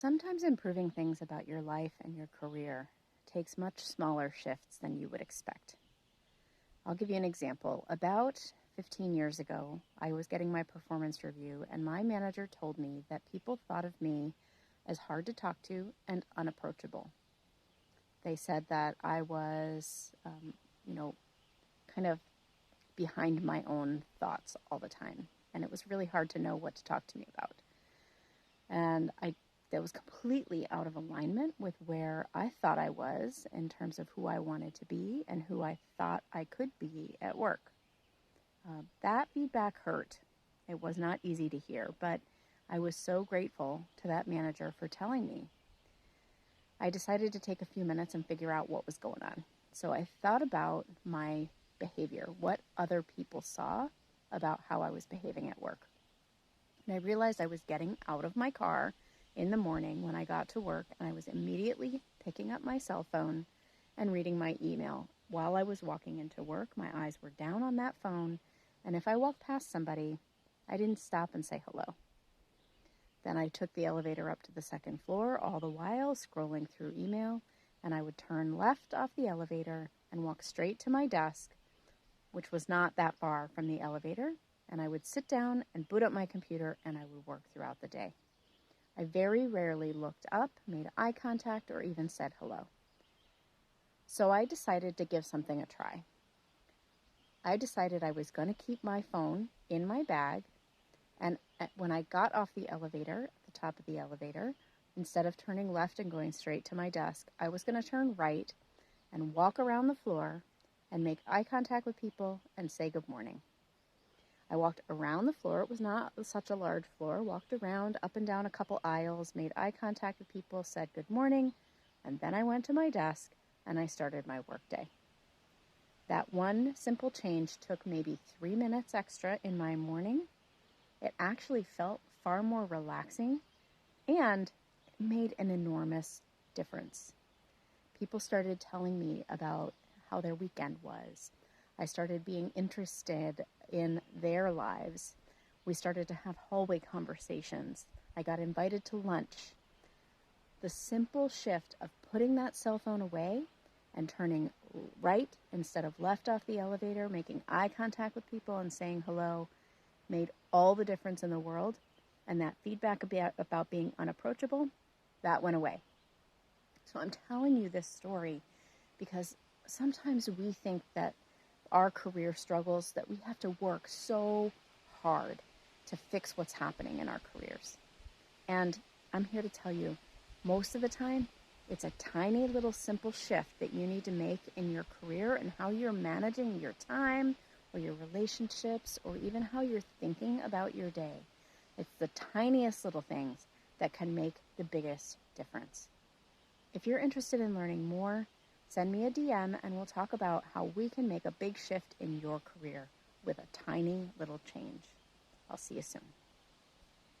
Sometimes improving things about your life and your career takes much smaller shifts than you would expect. I'll give you an example. About 15 years ago, I was getting my performance review, and my manager told me that people thought of me as hard to talk to and unapproachable. They said that I was, kind of behind my own thoughts all the time, and it was really hard to know what to talk to me about. And that was completely out of alignment with where I thought I was in terms of who I wanted to be and who I thought I could be at work. That feedback hurt. It was not easy to hear, but I was so grateful to that manager for telling me. I decided to take a few minutes and figure out what was going on. So I thought about my behavior, what other people saw about how I was behaving at work. And I realized I was getting out of my car in the morning when I got to work, and I was immediately picking up my cell phone and reading my email. While I was walking into work, my eyes were down on that phone, and if I walked past somebody, I didn't stop and say hello. Then I took the elevator up to the second floor, all the while scrolling through email, and I would turn left off the elevator and walk straight to my desk, which was not that far from the elevator, and I would sit down and boot up my computer, and I would work throughout the day. I very rarely looked up, made eye contact, or even said hello. So I decided to give something a try. I decided I was going to keep my phone in my bag, and when I got off the elevator, at the top of the elevator, instead of turning left and going straight to my desk, I was going to turn right and walk around the floor and make eye contact with people and say good morning. I walked around the floor. It was not such a large floor. Walked around, up and down a couple aisles, made eye contact with people, said good morning, and then I went to my desk and I started my workday. That one simple change took maybe 3 minutes extra in my morning. It actually felt far more relaxing, and it made an enormous difference. People started telling me about how their weekend was. I started being interested in their lives. We started to have hallway conversations. I got invited to lunch. The simple shift of putting that cell phone away and turning right instead of left off the elevator, making eye contact with people and saying hello, made all the difference in the world. And that feedback about being unapproachable, that went away. So I'm telling you this story because sometimes we think that our career struggles, that we have to work so hard to fix what's happening in our careers. And I'm here to tell you, most of the time, it's a tiny little simple shift that you need to make in your career and how you're managing your time or your relationships or even how you're thinking about your day. It's the tiniest little things that can make the biggest difference. If you're interested in learning more, send me a DM and we'll talk about how we can make a big shift in your career with a tiny little change. I'll see you soon.